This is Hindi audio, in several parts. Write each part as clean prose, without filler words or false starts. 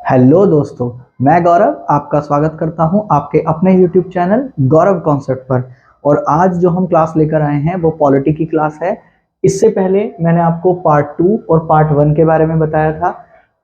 हेलो दोस्तों, मैं गौरव आपका स्वागत करता हूं आपके अपने YouTube चैनल गौरव कॉन्सेप्ट पर। और आज जो हम क्लास लेकर आए हैं वो पॉलिटी की क्लास है। इससे पहले मैंने आपको पार्ट 2 और पार्ट 1 के बारे में बताया था।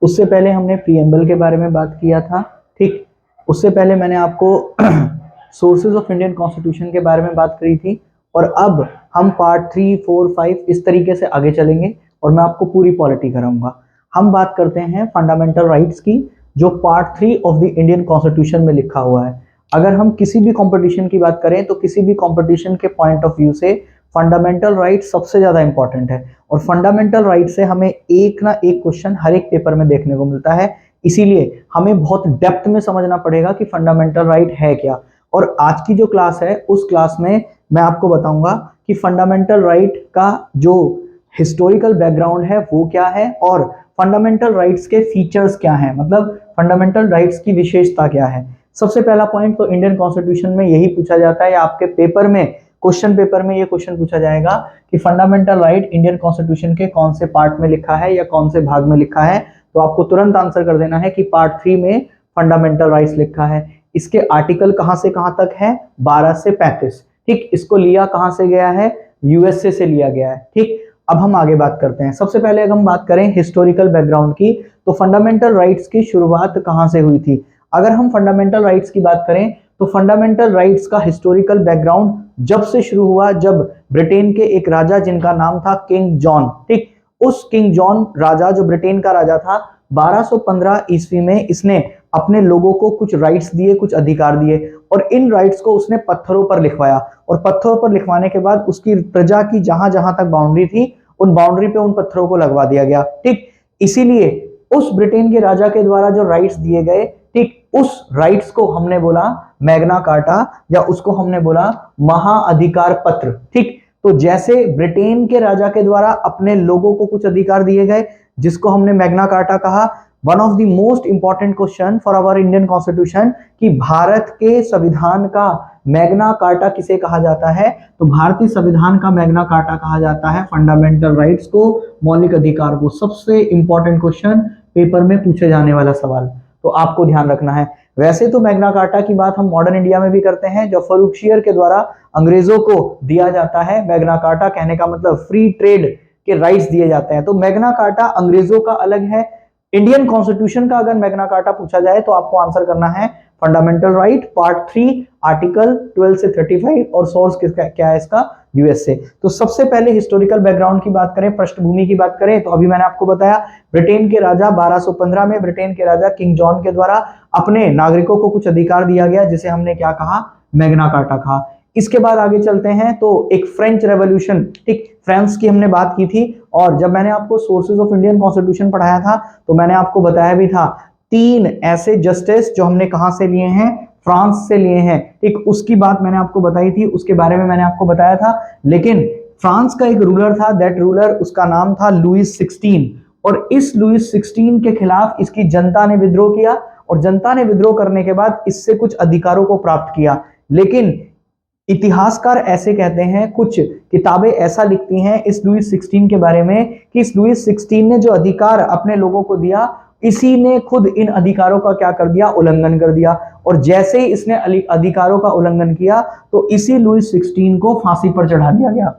उससे पहले हमने प्रीएम्बल के बारे में बात किया था। ठीक, उससे पहले मैंने आपको सोर्सेज ऑफ इंडियन कॉन्स्टिट्यूशन के बारे में बात करी थी। और अब हम पार्ट 3, 4, 5 इस तरीके से आगे चलेंगे और मैं आपको पूरी पॉलिटी कराऊंगा। हम बात करते हैं फंडामेंटल राइट्स की, जो part 3 of the Indian constitution में लिखा हुआ है। अगर हम किसी भी कंपटीशन की बात करें तो किसी भी कंपटीशन के पॉइंट ऑफ व्यू से फंडामेंटल राइट सबसे ज्यादा इंपॉर्टेंट है। और फंडामेंटल राइट से हमें एक ना एक क्वेश्चन हर एक पेपर में देखने को मिलता है। इसीलिए हमें बहुत डेप्थ में समझना पड़ेगा कि फंडामेंटल राइट है क्या। और आज की जो क्लास है उस क्लास में मैं आपको बताऊंगा कि फंडामेंटल राइट का जो हिस्टोरिकल बैकग्राउंड है वो क्या है और फंडामेंटल राइट्स के फीचर्स क्या हैं, मतलब फंडामेंटल राइट्स की विशेषता क्या है। सबसे पहला पॉइंट तो इंडियन कॉन्स्टिट्यूशन में यही पूछा जाता है, या आपके पेपर में क्वेश्चन पेपर में ये क्वेश्चन पूछा जाएगा कि फंडामेंटल राइट इंडियन कॉन्स्टिट्यूशन के कौन से पार्ट में लिखा है या कौन से भाग में लिखा है। तो आपको तुरंत आंसर कर देना है कि पार्ट 3 में फंडामेंटल राइट्स लिखा है। इसके आर्टिकल कहां से कहां तक है? 12 से 35। ठीक, इसको लिया कहां से गया है? यूएसए से लिया गया है। ठीक, अब हम आगे बात करते हैं। सबसे पहले अगर हम बात करें हिस्टोरिकल बैकग्राउंड की, तो फंडामेंटल राइट्स की शुरुआत कहां से हुई थी? अगर हम फंडामेंटल राइट्स की बात करें तो फंडामेंटल राइट्स का हिस्टोरिकल बैकग्राउंड जब से शुरू हुआ, जब ब्रिटेन के एक राजा जिनका नाम था किंग जॉन, ठीक, उस किंग जॉन राजा जो ब्रिटेन का राजा था, 1215 ईस्वी में इसने अपने लोगों को कुछ राइट्स दिए, कुछ अधिकार दिए और इन राइट्स को उसने पत्थरों पर लिखवाया। और पत्थरों पर लिखवाने के बाद उसकी प्रजा की जहां जहां तक बाउंड्री थी उन बाउंड्री पे उन पत्थरों को लगवा दिया गया। ठीक, इसीलिए उस ब्रिटेन के राजा के द्वारा जो राइट्स दिए गए, ठीक, उस राइट्स को हमने बोला मैग्ना कार्टा, या उसको हमने बोला महाअधिकार पत्र। ठीक, तो जैसे ब्रिटेन के राजा के द्वारा अपने लोगों को कुछ अधिकार दिए गए जिसको हमने मैग्ना कार्टा कहा। One of the most important question for our Indian constitution कि भारत के संविधान का मैग्ना कार्टा किसे कहा जाता है? तो भारतीय संविधान का मैग्ना कार्टा कहा जाता है फंडामेंटल राइट्स को, मौलिक अधिकार को। सबसे इंपॉर्टेंट क्वेश्चन पेपर में पूछे जाने वाला सवाल, तो आपको ध्यान रखना है। वैसे तो मैग्ना कार्टा की बात हम मॉडर्न इंडिया में भी करते हैं, जो फर्रुखियर के द्वारा अंग्रेजों को दिया जाता है। मैग्ना कार्टा कहने का मतलब फ्री ट्रेड के राइट्स दिए जाते हैं। तो मैग्ना कार्टा अंग्रेजों का अलग है। इंडियन कॉन्स्टिट्यूशन का अगर मैग्ना कार्टा पूछा जाए तो आपको आंसर करना है फंडामेंटल राइट पार्ट 3 आर्टिकल 12 से 35 और सोर्स किसका क्या है इसका? यूएसए। तो सबसे पहले हिस्टोरिकल बैकग्राउंड की बात करें, पृष्ठभूमि की बात करें, तो अभी मैंने आपको बताया ब्रिटेन के राजा 1215 में ब्रिटेन के राजा किंग जॉन के द्वारा अपने नागरिकों को कुछ अधिकार दिया गया जिसे हमने क्या कहा? मैग्ना कार्टा कहा। इसके बाद आगे चलते हैं तो एक फ्रेंच रेवोल्यूशन, ठीक, फ्रांस की हमने बात की थी। और जब मैंने आपको सोर्सेज ऑफ इंडियन कॉन्स्टिट्यूशन पढ़ाया था तो मैंने आपको बताया भी था 3 ऐसे जस्टिस जो हमने कहां से लिए हैं? फ्रांस से लिए हैं। ठीक, उसकी बात मैंने आपको बताई थी, उसके बारे में मैंने आपको बताया था। लेकिन फ्रांस का एक रूलर था, दैट रूलर उसका नाम था लुइस 16। और इस लुइस 16 के खिलाफ इसकी जनता ने विद्रोह किया और जनता ने विद्रोह करने के बाद इससे कुछ अधिकारों को प्राप्त किया। लेकिन इतिहासकार ऐसे कहते हैं, कुछ किताबें ऐसा लिखती हैं इस लुइस 16 के बारे में कि इस लुइस 16 ने जो अधिकार अपने लोगों को दिया, इसी ने खुद इन अधिकारों का क्या कर दिया? उल्लंघन कर दिया। और जैसे ही इसने अधिकारों का उल्लंघन किया तो इसी लुइस 16 को फांसी पर चढ़ा दिया गया।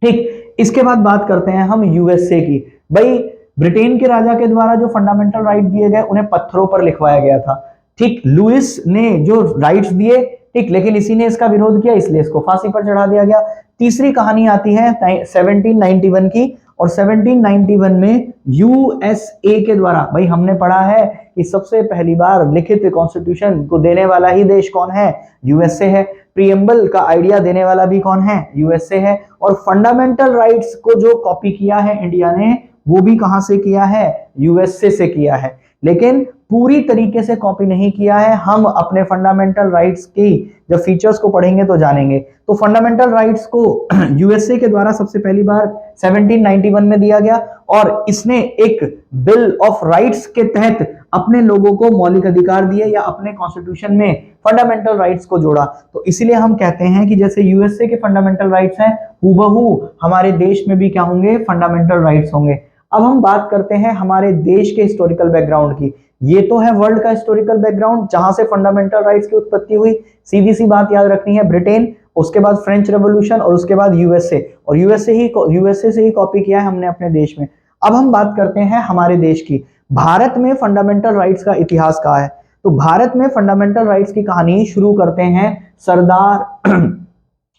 ठीक, इसके बाद बात करते हैं हम यूएसए की। भाई, ब्रिटेन के राजा के द्वारा जो फंडामेंटल राइट दिए गए उन्हें पत्थरों पर लिखवाया गया था। ठीक, लुइस ने जो राइट्स दिए, ठीक, लेकिन इसी ने इसका विरोध किया इसलिए इसको फांसी पर चढ़ा दिया गया। तीसरी कहानी आती है 1791 की। और 1791 में यूएसए के द्वारा, भाई हमने पढ़ा है कि सबसे पहली बार लिखित कॉन्स्टिट्यूशन को देने वाला ही देश कौन है? यूएसए है। प्रीएम्बल का आइडिया देने वाला भी कौन है? यूएसए है। और फंडामेंटल राइट्स को जो कॉपी किया है इंडिया ने, वो भी कहां से किया है? यूएसए से किया है। लेकिन पूरी तरीके से कॉपी नहीं किया है। हम अपने फंडामेंटल राइट्स की जब फीचर्स को पढ़ेंगे तो जानेंगे। तो फंडामेंटल राइट्स को यूएसए के द्वारा सबसे पहली बार 1791 में दिया गया और इसने एक बिल ऑफ राइट्स के तहत अपने लोगों को मौलिक अधिकार दिए या अपने कॉन्स्टिट्यूशन में फंडामेंटल राइट्स को जोड़ा। तो इसीलिए हम कहते हैं कि जैसे यूएसए के फंडामेंटल राइट्स हैं, हूबहू हमारे देश में भी क्या होंगे? फंडामेंटल राइट्स होंगे। अब हम बात करते हैं हमारे देश के हिस्टोरिकल बैकग्राउंड की। ये तो है वर्ल्ड का हिस्टोरिकल बैकग्राउंड जहां से फंडामेंटल राइट्स की उत्पत्ति हुई। सीधी सी बात याद रखनी है, ब्रिटेन, उसके बाद फ्रेंच रेवोल्यूशन और उसके बाद यूएसए, और यूएसए से ही कॉपी किया है हमने अपने देश में। अब हम बात करते हैं हमारे देश की। भारत में फंडामेंटल राइट्स का इतिहास क्या है? तो भारत में फंडामेंटल राइट्स की कहानी शुरू करते हैं सरदार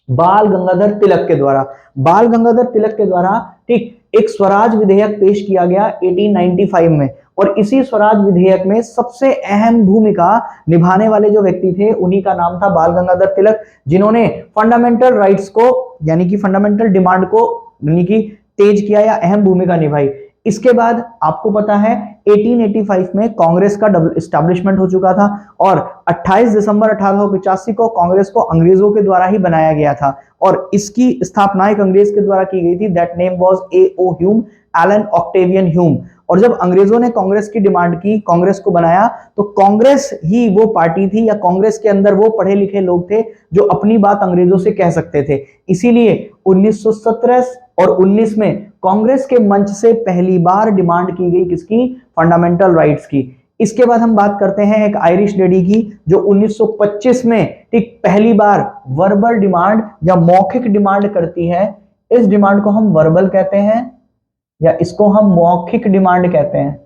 बाल गंगाधर तिलक के द्वारा। बाल गंगाधर तिलक के द्वारा ठीक एक स्वराज विधेयक पेश किया गया 1895 में, और इसी स्वराज विधेयक में सबसे अहम भूमिका निभाने वाले जो व्यक्ति थे उन्हीं का नाम था बाल गंगाधर तिलक, जिन्होंने फंडामेंटल राइट्स को यानी कि फंडामेंटल डिमांड को यानी कि तेज किया या अहम भूमिका निभाई। इसके बाद आपको पता है 1885 में कांग्रेस का एस्टैब्लिशमेंट हो चुका था, और 28 दिसंबर 1885 को कांग्रेस को अंग्रेजों के द्वारा ही बनाया गया था, और इसकी स्थापना एक अंग्रेज के द्वारा की गई थी। That name was A.O. Hume, Allan Octavian Hume. और जब अंग्रेजों ने कांग्रेस की डिमांड की, कांग्रेस को बनाया, तो कांग्रेस ही वो पार्टी थी या कांग्रेस के अंदर वो पढ़े लिखे लोग थे जो अपनी बात अंग्रेजों से कह सकते थे। इसीलिए 1917 और 19 में कांग्रेस के मंच से पहली बार डिमांड की गई किसकी? फंडामेंटल राइट्स की। इसके बाद हम बात करते हैं एक आयरिश लेडी की जो 1925 में ठीक पहली बार वर्बल डिमांड या मौखिक डिमांड करती है। इस डिमांड को हम वर्बल कहते हैं या इसको हम मौखिक डिमांड कहते हैं।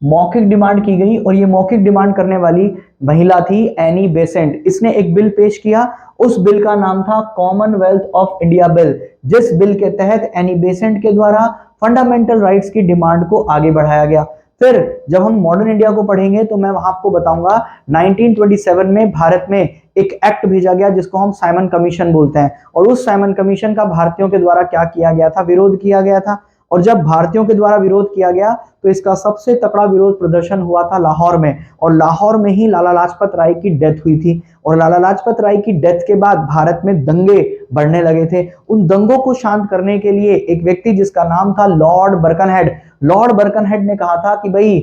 मौखिक डिमांड की गई, और ये मौखिक डिमांड करने वाली महिला थी एनी बेसेंट। इसने एक बिल पेश किया, उस बिल का नाम था कॉमनवेल्थ ऑफ इंडिया बिल, जिस बिल के तहत एनी बेसेंट के द्वारा फंडामेंटल राइट्स की डिमांड को आगे बढ़ाया गया। फिर जब हम मॉडर्न इंडिया को पढ़ेंगे तो मैं वहां आपको बताऊंगा 1927 में भारत में एक एक्ट भेजा गया जिसको हम साइमन कमीशन बोलते हैं, और उस साइमन कमीशन का भारतीयों के द्वारा क्या किया गया था? विरोध किया गया था। और जब भारतीयों के द्वारा विरोध किया गया तो इसका सबसे तगड़ा विरोध प्रदर्शन हुआ था लाहौर में, और लाहौर में ही लाला लाजपत राय की डेथ हुई थी। और लाला लाजपत राय की डेथ के बाद भारत में दंगे बढ़ने लगे थे। उन दंगों को शांत करने के लिए एक व्यक्ति जिसका नाम था लॉर्ड बर्कनहेड ने कहा था कि भाई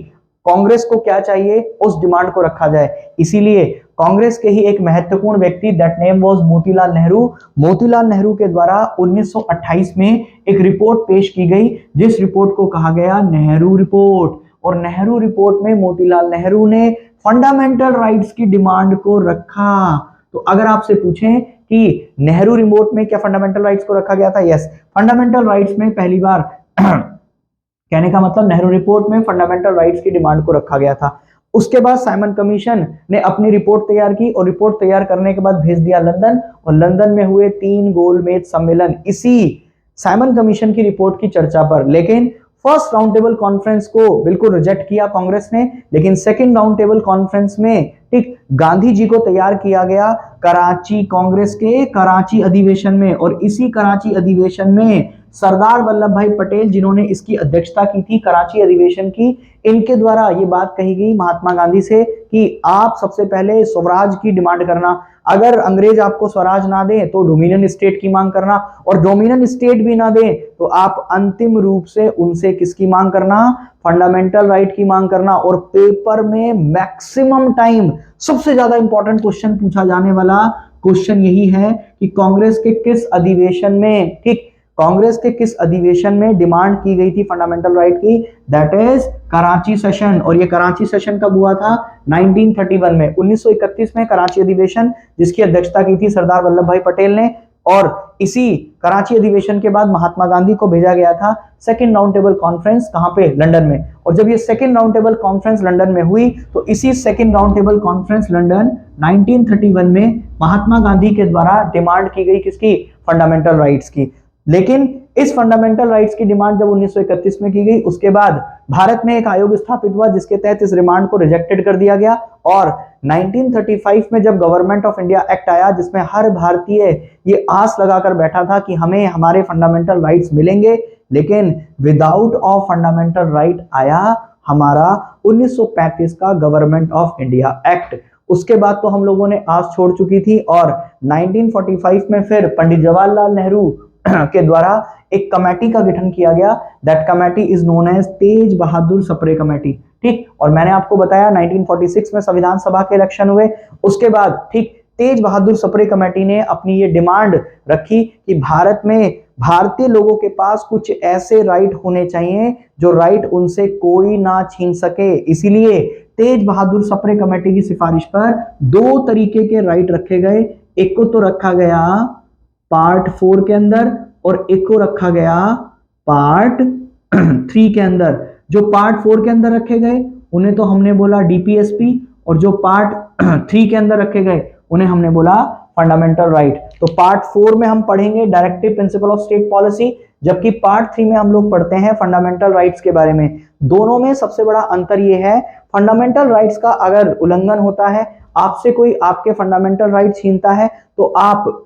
कांग्रेस को क्या चाहिए, उस डिमांड को रखा जाए। इसीलिए कांग्रेस के ही एक महत्वपूर्ण व्यक्ति that name was Motilal Nehru के द्वारा 1928 में एक रिपोर्ट पेश की गई, जिस रिपोर्ट को कहा गया नेहरू रिपोर्ट। और नेहरू रिपोर्ट में मोतीलाल नेहरू ने फंडामेंटल राइट्स की डिमांड को रखा। तो अगर आपसे पूछें कि नेहरू रिपोर्ट में क्या फंडामेंटल राइट्स को रखा गया था? यस, फंडामेंटल राइट्स में पहली बार कहने का मतलब नेहरू रिपोर्ट में फंडामेंटल राइट्स की डिमांड को रखा गया था। उसके बाद साइमन कमीशन ने अपनी रिपोर्ट तैयार की, और रिपोर्ट तैयार करने के बाद भेज दिया लंदन, और लंदन में हुए 3 गोलमेज सम्मेलन इसी साइमन कमीशन की रिपोर्ट की चर्चा पर। लेकिन फर्स्ट राउंड टेबल कॉन्फ्रेंस को बिल्कुल रिजेक्ट किया कांग्रेस ने, लेकिन सेकंड राउंड टेबल कॉन्फ्रेंस में ठीक गांधी जी को तैयार किया गया कराची कांग्रेस के कराची अधिवेशन में। और इसी कराची अधिवेशन में सरदार वल्लभ भाई पटेल, जिन्होंने इसकी अध्यक्षता की थी कराची अधिवेशन की, इनके द्वारा ये बात कही गई महात्मा गांधी से कि आप सबसे पहले स्वराज की डिमांड करना, अगर अंग्रेज आपको स्वराज ना दे तो डोमिनियन स्टेट की मांग करना, और डोमिनियन स्टेट भी ना दे तो आप अंतिम रूप से उनसे किसकी मांग करना? फंडामेंटल राइट की मांग करना। और पेपर में मैक्सिमम टाइम सबसे ज्यादा इंपॉर्टेंट क्वेश्चन पूछा जाने वाला क्वेश्चन यही है कि कांग्रेस के किस अधिवेशन में डिमांड की गई थी फंडामेंटल राइट की? That is Karachi session. और ये कराची सेशन कब हुआ था? 1931 में। 1931 में कराची अधिवेशन, जिसकी अध्यक्षता की थी सरदार वल्लभ भाई पटेल ने। और इसी कराची अधिवेशन के बाद महात्मा गांधी को भेजा गया था सेकंड राउंड टेबल कॉन्फ्रेंस, कहां पे? लंदन में। और जब ये second round table conference London में हुई तो इसी second round table conference London 1931 में महात्मा गांधी के द्वारा डिमांड की गई किसकी? फंडामेंटल राइट्स की। लेकिन इस फंडामेंटल राइट्स की डिमांड जब 1931 में की गई, उसके बाद भारत में एक आयोग स्थापित हुआ जिसके तहत इस डिमांड को रिजेक्टेड कर दिया गया। और 1935 में जब गवर्नमेंट ऑफ इंडिया एक्ट आया, जिसमें हर भारतीय ये आस लगाकर बैठा था कि हमें हमारे फंडामेंटल राइट्स मिलेंगे, लेकिन विदाउट ऑफ फंडामेंटल राइट आया हमारा 1935 का गवर्नमेंट ऑफ इंडिया एक्ट। उसके बाद तो हम लोगों ने आस छोड़ चुकी थी, और 1945 में फिर पंडित जवाहरलाल नेहरू के द्वारा एक कमेटी का गठन किया गया। That committee is known as Tej Bahadur Sapru committee. ठीक, और मैंने आपको बताया 1946 में संविधान सभा के इलेक्शन हुए। उसके बाद ठीक तेज बहादुर सप्रे कमेटी ने अपनी ये डिमांड रखी कि भारत में भारतीय लोगों के पास कुछ ऐसे राइट होने चाहिए जो राइट उनसे कोई ना छीन सके। इसीलिए तेज बहादुर सप्रे कमेटी की सिफारिश पर दो तरीके के राइट रखे गए। एक को तो रखा गया पार्ट 4 के अंदर और एक को रखा गया पार्ट 3 के अंदर। जो पार्ट 4 के अंदर रखे गए उन्हें तो हमने बोला डीपीएसपी, और जो पार्ट 3 के अंदर रखे गए उन्हें हमने बोला फंडामेंटल राइट। तो पार्ट 4 में हम पढ़ेंगे directive principle of state policy, जबकि पार्ट 3 में हम लोग पढ़ते हैं फंडामेंटल राइट्स के बारे में। दोनों में सबसे बड़ा अंतर यह है, फंडामेंटल राइट्स का अगर उल्लंघन होता है, आपसे कोई आपके फंडामेंटल राइट छीनता है, तो आप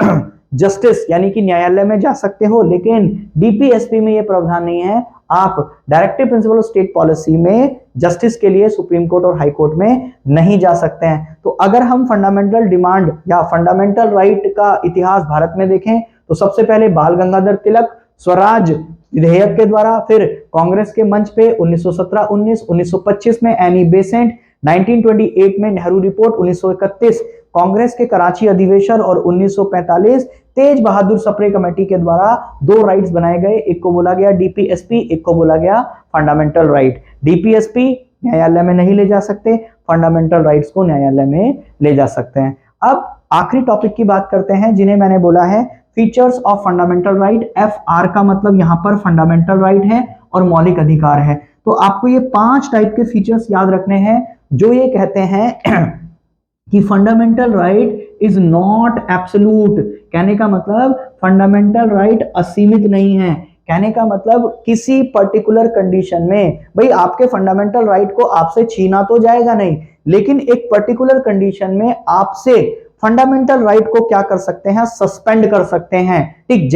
जस्टिस यानी कि न्यायालय में जा सकते हो, लेकिन डीपीएसपी में यह प्रावधान नहीं है। आप directive principle of state policy में जस्टिस के लिए सुप्रीम कोर्ट और हाई कोर्ट में नहीं जा सकते हैं। तो अगर हम फंडामेंटल डिमांड या फंडामेंटल राइट का इतिहास भारत में देखें तो सबसे पहले बाल गंगाधर तिलक स्वराज विधेयक के द्वारा, फिर कांग्रेस के मंच पे 1917-19, 1925 में एनी बेसेंट, 1928 में नेहरू रिपोर्ट, 1931 कांग्रेस के कराची अधिवेशन और 1945 तेज बहादुर सप्रे कमेटी के द्वारा दो राइट्स बनाए गए। एक को बोला गया डीपीएसपी, एक को बोला गया फंडामेंटल राइट। डीपीएसपी न्यायालय में नहीं ले जा सकते, फंडामेंटल राइट्स को न्यायालय में ले जा सकते हैं। अब आखिरी टॉपिक की बात करते हैं, जिन्हें मैंने बोला है features of fundamental right. FR का मतलब यहां पर फंडामेंटल राइट है और मौलिक अधिकार है। तो आपको ये 5 टाइप के फीचर्स याद रखने हैं जो ये कहते हैं कि fundamental right is not absolute. कहने का मतलब फंडामेंटल राइट असीमित नहीं है। कहने का मतलब किसी पर्टिकुलर कंडीशन में, भाई आपके फंडामेंटल राइट को आपसे छीना तो जाएगा नहीं, लेकिन एक पर्टिकुलर कंडीशन में आपसे फंडामेंटल राइट को क्या कर सकते हैं, सस्पेंड कर सकते हैं। ठीक,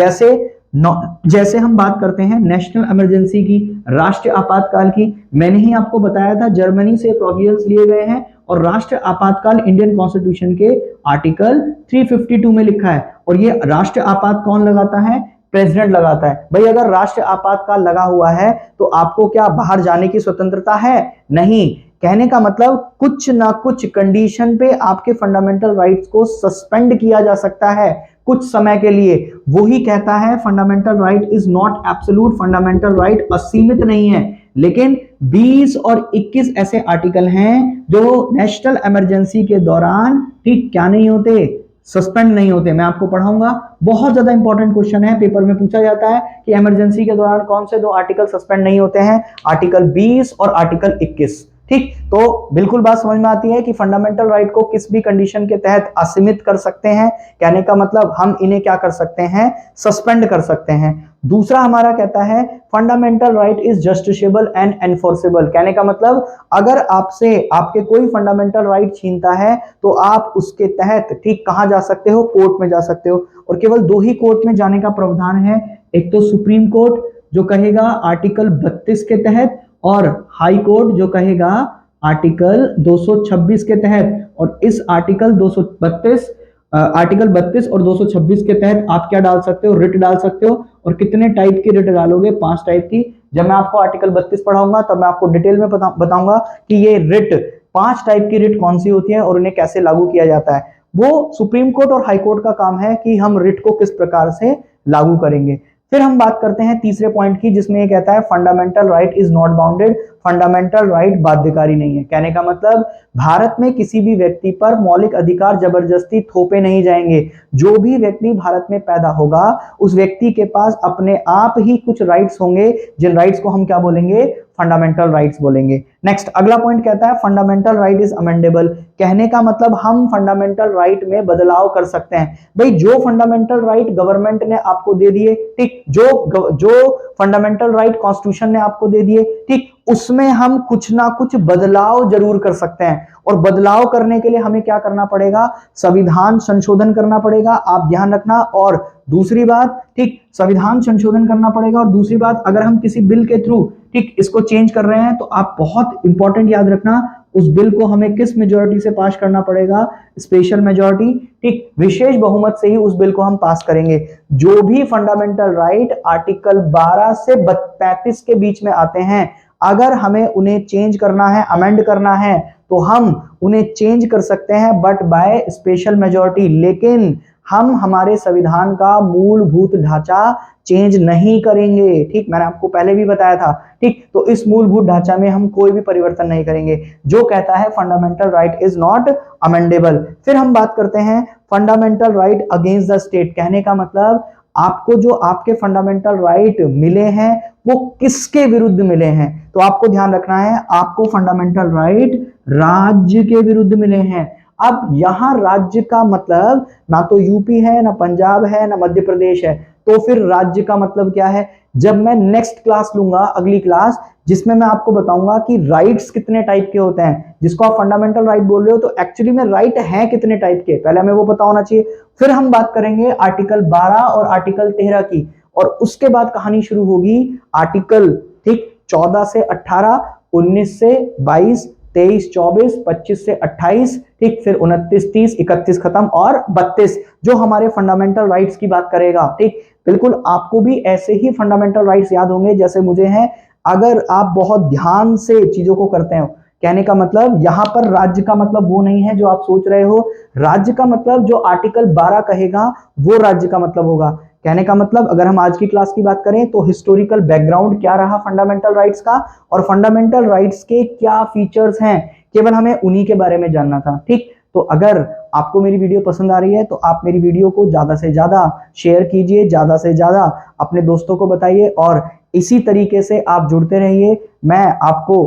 जैसे हम बात करते हैं नेशनल इमरजेंसी की, राष्ट्रीय आपातकाल की। मैंने ही आपको बताया था जर्मनी से प्रोविजंस लिए गए हैं, और राष्ट्रीय आपातकाल इंडियन कॉन्स्टिट्यूशन के आर्टिकल 352 में लिखा है। और ये राष्ट्रीय आपात कौन लगाता है, प्रेसिडेंट लगाता है। भाई अगर राष्ट्रीय आपातकाल लगा हुआ है तो आपको क्या बाहर जाने की स्वतंत्रता है? नहीं। कहने का मतलब कुछ ना कुछ कंडीशन पे आपके फंडामेंटल राइट्स को सस्पेंड किया जा सकता है कुछ समय के लिए। वही कहता है fundamental right is not absolute, fundamental right असीमित नहीं है। लेकिन 20 और 21 ऐसे आर्टिकल हैं जो नेशनल इमरजेंसी के दौरान ठीक क्या नहीं होते, सस्पेंड नहीं होते। मैं आपको पढ़ाऊंगा, बहुत ज्यादा इंपॉर्टेंट क्वेश्चन है, पेपर में पूछा जाता है कि इमरजेंसी के दौरान कौन से दो आर्टिकल सस्पेंड नहीं होते हैं, आर्टिकल 20 और आर्टिकल 21। ठीक, तो बिल्कुल बात समझ में आती है कि फंडामेंटल राइट को किस भी कंडीशन के तहत असीमित कर सकते हैं। कहने का मतलब हम इन्हें क्या कर सकते हैं, सस्पेंड कर सकते हैं। दूसरा हमारा कहता है fundamental right is justiciable and enforceable. कहने का मतलब अगर आपसे आपके कोई फंडामेंटल राइट छीनता है तो आप उसके तहत ठीक कहां जा सकते हो, कोर्ट में जा सकते हो। और केवल 2 ही कोर्ट में जाने का प्रावधान है, एक तो सुप्रीम कोर्ट जो कहेगा आर्टिकल 32 के तहत, और हाई कोर्ट जो कहेगा आर्टिकल 226 के तहत। और इस आर्टिकल 32 और 226 के तहत आप क्या डाल सकते हो, रिट डाल सकते हो। और कितने टाइप की रिट डालोगे, 5 टाइप की। जब मैं आपको आर्टिकल 32 पढ़ाऊंगा तब मैं आपको डिटेल में बताऊंगा कि ये रिट 5 टाइप की रिट कौन सी होती है और उन्हें कैसे लागू किया जाता है। वो सुप्रीम कोर्ट और हाई कोर्ट का काम है कि हम रिट को किस प्रकार से लागू करेंगे। फिर हम बात करते हैं तीसरे पॉइंट की, जिसमें ये कहता है fundamental right is not bounded. Fundamental right बाध्यकारी नहीं है। कहने का मतलब भारत में किसी भी व्यक्ति पर मौलिक अधिकार जबरदस्ती थोपे नहीं जाएंगे। जो भी व्यक्ति भारत में पैदा होगा उस व्यक्ति के पास अपने आप ही कुछ राइट्स होंगे, जिन राइट्स को हम क्या बोलेंगे, फंडामेंटल राइट्स बोलेंगे। नेक्स्ट अगला पॉइंट कहता है फंडामेंटल राइट इज अमेंडेबल। कहने का मतलब हम फंडामेंटल राइट में बदलाव कर सकते हैं। भाई जो फंडामेंटल राइट गवर्नमेंट ने आपको दे दिए, ठीक, जो फंडामेंटल राइट कॉन्स्टिट्यूशन ने आपको दे दिए, ठीक, उसमें हम कुछ ना कुछ बदलाव जरूर कर सकते हैं। और बदलाव करने के लिए हमें क्या करना पड़ेगा, संविधान संशोधन करना पड़ेगा, आप ध्यान रखना। और दूसरी बात, ठीक, संविधान संशोधन करना पड़ेगा। और दूसरी बात, अगर हम किसी बिल के थ्रू ठीक इसको चेंज कर रहे हैं तो आप बहुत इंपॉर्टेंट याद रखना, उस बिल को हमें किस मेजॉरिटी से पास करना पड़ेगा, स्पेशल मेजॉरिटी। ठीक, विशेष बहुमत से ही उस बिल को हम पास करेंगे। जो भी फंडामेंटल राइट आर्टिकल 12 से 35 के बीच में आते हैं, अगर हमें उन्हें चेंज करना है, अमेंड करना है, तो हम उन्हें चेंज कर सकते हैं, बट बाय स्पेशल मेजॉरिटी। लेकिन हम हमारे संविधान का मूलभूत ढांचा चेंज नहीं करेंगे। ठीक, मैंने आपको पहले भी बताया था। ठीक, तो इस मूलभूत ढांचा में हम कोई भी परिवर्तन नहीं करेंगे। जो कहता है fundamental right is not amendable. फिर हम बात करते हैं fundamental right against the state. कहने का मतलब आपको जो आपके फंडामेंटल राइट मिले हैं वो किसके विरुद्ध मिले हैं। तो आपको ध्यान रखना है, आपको फंडामेंटल राइट राज्य के विरुद्ध मिले हैं। अब यहां राज्य का मतलब ना तो यूपी है, ना पंजाब है, ना मध्य प्रदेश है। तो फिर राज्य का मतलब क्या है? जब मैं नेक्स्ट क्लास लूंगा, अगली क्लास, जिसमें मैं आपको बताऊंगा कि राइट्स कितने टाइप के होते हैं, जिसको आप फंडामेंटल राइट बोल रहे हो, तो एक्चुअली में राइट है कितने टाइप के, पहले हमें वो पता होना चाहिए। फिर हम बात करेंगे आर्टिकल 12 और आर्टिकल 13 की, और उसके बाद कहानी शुरू होगी आर्टिकल, ठीक, 14 से 18, 19 से 22, 23, 24, 25 से 28, ठीक, फिर 29, 30, 31 खत्म, और 32 जो हमारे फंडामेंटल राइट्स की बात करेगा। ठीक, बिल्कुल आपको भी ऐसे ही फंडामेंटल राइट्स याद होंगे जैसे मुझे हैं, अगर आप बहुत ध्यान से चीजों को करते हो। कहने का मतलब यहां पर राज्य का मतलब वो नहीं है जो आप सोच रहे हो। राज्य का मतलब जो आर्टिकल 12 कहेगा वो राज्य का मतलब होगा। कहने का मतलब अगर हम आज की क्लास की बात करें तो हिस्टोरिकल बैकग्राउंड क्या रहा फंडामेंटल राइट्स का, और फंडामेंटल राइट्स के क्या फीचर्स हैं, केवल हमें उन्हीं के बारे में जानना था। ठीक, तो अगर आपको मेरी वीडियो पसंद आ रही है तो आप मेरी वीडियो को ज्यादा से ज्यादा शेयर कीजिए, ज्यादा से ज्यादा अपने दोस्तों को बताइए, और इसी तरीके से आप जुड़ते रहिए। मैं आपको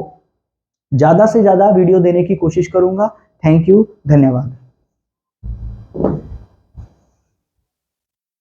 ज्यादा से ज्यादा वीडियो देने की कोशिश करूंगा। थैंक यू, धन्यवाद।